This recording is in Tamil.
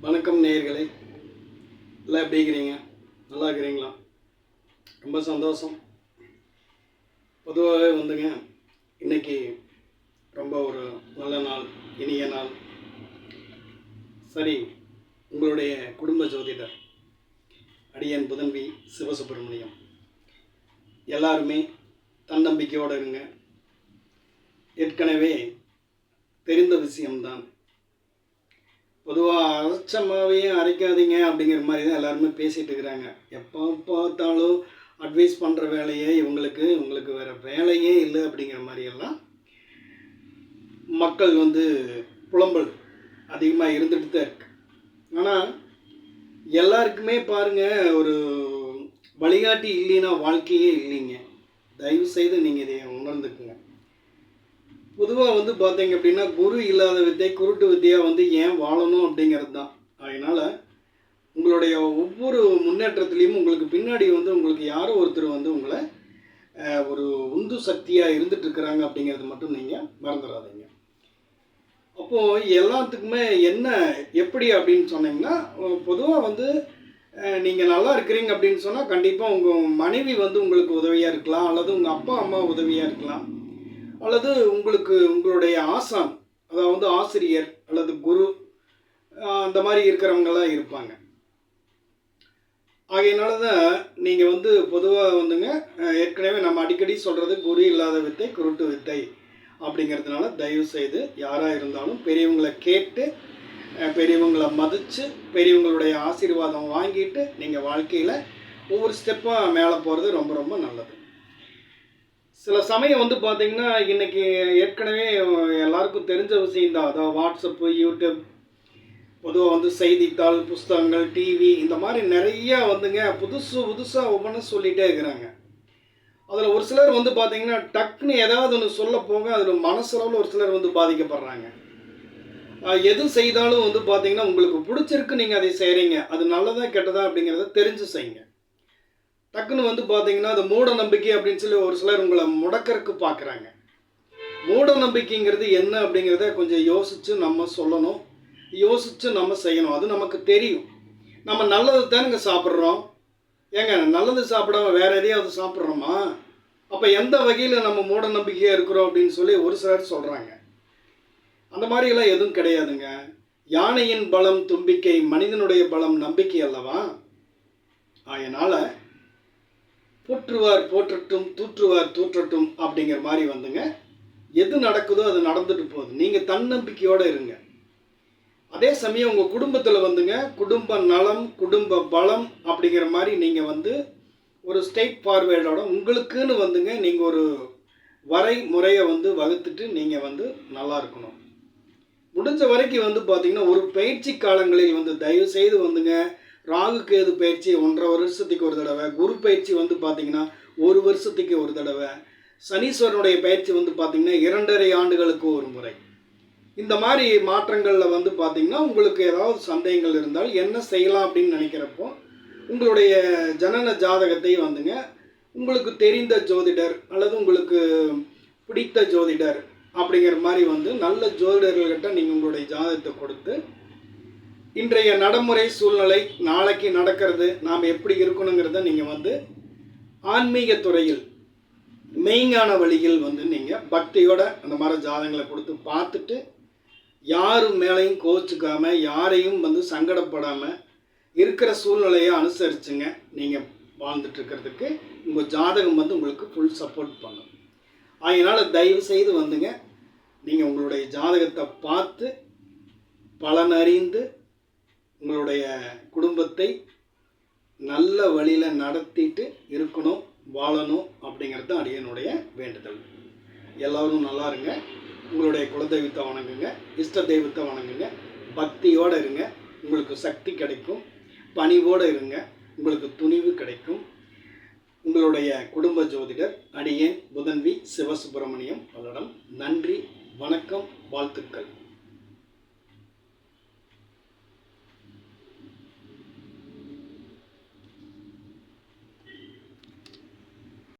வணக்கம் நேயர்களே, எல்லாம் எப்படி இருக்கிறீங்க? நல்லா இருக்கிறீங்களா? ரொம்ப சந்தோஷம். பொதுவாகவே வந்துங்க, இன்னைக்கு ரொம்ப ஒரு நல்ல நாள், இனிய நாள். சரி, உங்களுடைய குடும்ப ஜோதிடர் அடியன் புதன்வி சிவசுப்பிரமணியம். எல்லாருமே தன்னம்பிக்கையோடு இருங்க. ஏற்கனவே தெரிந்த விஷயம்தான். பொதுவாக அரைச்சமாவையும் அரைக்காதீங்க அப்படிங்கிற மாதிரி தான் எல்லாருமே பேசிகிட்டு இருக்கிறாங்க. எப்போ பார்த்தாலும் அட்வைஸ் பண்ணுற வேலையே உங்களுக்கு வேறு வேலையே இல்லை அப்படிங்கிற மாதிரியெல்லாம் மக்கள் புலம்பல் அதிகமாக இருந்துட்டு தான் இருக்கு. ஆனால் எல்லாருக்குமே பாருங்கள், ஒரு வழிகாட்டி இல்லைன்னா வாழ்க்கையே இல்லைங்க. தயவு செய்து நீங்கள் இதை உணர்ந்துக்குங்க. பொதுவாக பார்த்தீங்க அப்படின்னா, குரு இல்லாத வித்தை குருட்டு வித்தையாக ஏன் வாழணும் அப்படிங்கிறது தான். அதனால் உங்களுடைய ஒவ்வொரு முன்னேற்றத்துலேயும் உங்களுக்கு பின்னாடி உங்களுக்கு யாரோ ஒருத்தர் உங்களை ஒரு உந்து சக்தியாக இருந்துகிட்ருக்குறாங்க அப்படிங்கிறது மட்டும் நீங்கள் மறந்துடாதீங்க. அப்போது எல்லாத்துக்குமே என்ன எப்படி அப்படின்னு சொன்னீங்கன்னா, பொதுவாக நீங்கள் நல்லா இருக்கிறீங்க அப்படின்னு சொன்னால் கண்டிப்பாக உங்கள் மனைவி உங்களுக்கு உதவியாக இருக்கலாம், அல்லது உங்கள் அப்பா அம்மா உதவியாக இருக்கலாம், அல்லது உங்களுடைய ஆசான், அதாவது ஆசிரியர் அல்லது குரு, அந்த மாதிரி இருக்கிறவங்களாம் இருப்பாங்க. ஆகையினால தான் நீங்கள் பொதுவாக ஏற்கனவே நம்ம அடிக்கடி சொல்கிறது, குரு இல்லாத வித்தை குருட்டு வித்தை அப்படிங்கிறதுனால தயவு செய்து யாராக இருந்தாலும் பெரியவங்களை கேட்டு, பெரியவங்களை மதித்து, பெரியவங்களுடைய ஆசீர்வாதம் வாங்கிட்டு நீங்கள் வாழ்க்கையில் ஒவ்வொரு ஸ்டெப்பாக மேலே போகிறது ரொம்ப ரொம்ப நல்லது. சில சமயம் பார்த்தீங்கன்னா, இன்றைக்கி ஏற்கனவே எல்லாருக்கும் தெரிஞ்ச விஷயந்தான். அதாவது வாட்ஸ்அப்பு, யூடியூப், பொதுவாக செய்தித்தாள், புஸ்தகங்கள், டிவி, இந்த மாதிரி நிறையா புதுசாக ஒவ்வொன்றும் சொல்லிகிட்டே இருக்கிறாங்க. அதில் ஒரு சிலர் பார்த்தீங்கன்னா, டக்குன்னு ஏதாவது ஒன்று சொல்ல போக அதில் மனசளவில் ஒரு சிலர் பாதிக்கப்படுறாங்க. எது செய்தாலும் பார்த்தீங்கன்னா, உங்களுக்கு பிடிச்சிருக்கு, நீங்கள் அதை செய்கிறீங்க, அது நல்லதா கெட்டதா அப்படிங்கிறத தெரிஞ்சு செய்யுங்க. டக்குன்னு பார்த்தீங்கன்னா, அது மூட நம்பிக்கை அப்படின்னு சொல்லி ஒரு சிலர் உங்களை முடக்கறக்கு பார்க்குறாங்க. மூட நம்பிக்கைங்கிறது என்ன அப்படிங்கிறத கொஞ்சம் யோசித்து நம்ம சொல்லணும், யோசித்து நம்ம செய்யணும். அது நமக்கு தெரியும். நம்ம நல்லது தானுங்க சாப்பிட்றோம். ஏங்க, நல்லது சாப்பிடாம வேறு எதையாவது சாப்பிட்றோமா? அப்போ எந்த வகையில் நம்ம மூட நம்பிக்கையாக இருக்கிறோம் அப்படின்னு சொல்லி ஒரு சிலர் சொல்கிறாங்க. அந்த மாதிரியெல்லாம் எதுவும் கிடையாதுங்க. யானையின் பலம் தும்பிக்கை, மனிதனுடைய பலம் நம்பிக்கை அல்லவா? அதனால் போற்றுவார் போற்றட்டும், தூற்றுவார் தூற்றட்டும் அப்படிங்கிற மாதிரி எது நடக்குதோ அது நடந்துட்டு போகுது. நீங்கள் தன்னம்பிக்கையோடு இருங்க. அதே சமயம் உங்கள் குடும்பத்தில் குடும்ப நலம், குடும்ப பலம் அப்படிங்கிற மாதிரி நீங்கள் ஒரு ஸ்டேட் ஃபார்வேர்டோட உங்களுக்குன்னு நீங்கள் ஒரு வரைமுறையை வகுத்துட்டு நீங்கள் நல்லா இருக்கணும். முடிஞ்ச வரைக்கும் பார்த்தீங்கன்னா, ஒரு பயிற்சி காலங்களில் தயவு செய்து ராகு கேது பயிற்சி 1.5 வருஷத்துக்கு ஒரு தடவை, குரு பயிற்சி பார்த்தீங்கன்னா 1 வருஷத்துக்கு ஒரு தடவை, சனீஸ்வரனுடைய பயிற்சி பார்த்தீங்கன்னா 2.5 ஆண்டுகளுக்கு ஒரு முறை. இந்த மாதிரி மாற்றங்களில் பார்த்தீங்கன்னா, உங்களுக்கு ஏதாவது சந்தேகங்கள் இருந்தால் என்ன செய்யலாம் அப்படின்னு நினைக்கிறப்போ, உங்களுடைய ஜனன ஜாதகத்தை உங்களுக்கு தெரிந்த ஜோதிடர் அல்லது உங்களுக்கு பிடித்த ஜோதிடர் அப்படிங்கிற மாதிரி நல்ல ஜோதிடர்கள்கிட்ட நீங்கள் உங்களுடைய ஜாதகத்தை கொடுத்து, இன்றைய நடைமுறை சூழ்நிலை, நாளைக்கு நடக்கிறது, நாம் எப்படி இருக்கணுங்கிறத நீங்கள் ஆன்மீக துறையில் மெய்ஞான வழியில் நீங்கள் பக்தியோட அந்த மாதிரி ஜாதகங்களை கொடுத்து பார்த்துட்டு, யாரும் மேலேயும் கோச்சிக்காமல், யாரையும் சங்கடப்படாமல் இருக்கிற சூழ்நிலையை அனுசரிச்சுங்க நீங்கள் வாழ்ந்துட்டுருக்கிறதுக்கு உங்கள் ஜாதகம் உங்களுக்கு ஃபுல் சப்போர்ட் பண்ணும். அதனால் தயவு செய்து நீங்கள் உங்களுடைய ஜாதகத்தை பார்த்து பலனறிந்து உங்களுடைய குடும்பத்தை நல்ல வழியில் நடத்திட்டு இருக்கணும், வாழணும் அப்படிங்கிறது தான் அடியனுடைய வேண்டுதல். எல்லோரும் நல்லா இருங்க. உங்களுடைய குலதெய்வத்தை வணங்குங்க, இஷ்ட தெய்வத்தை வணங்குங்க, பக்தியோடு இருங்க, உங்களுக்கு சக்தி கிடைக்கும். பணிவோடு இருங்க, உங்களுக்கு துணிவு கிடைக்கும். உங்களுடைய குடும்ப ஜோதிடர் அடியேன் புதன்வி சிவசுப்பிரமணியம். பலரிடம் நன்றி, வணக்கம், வாழ்த்துக்கள்.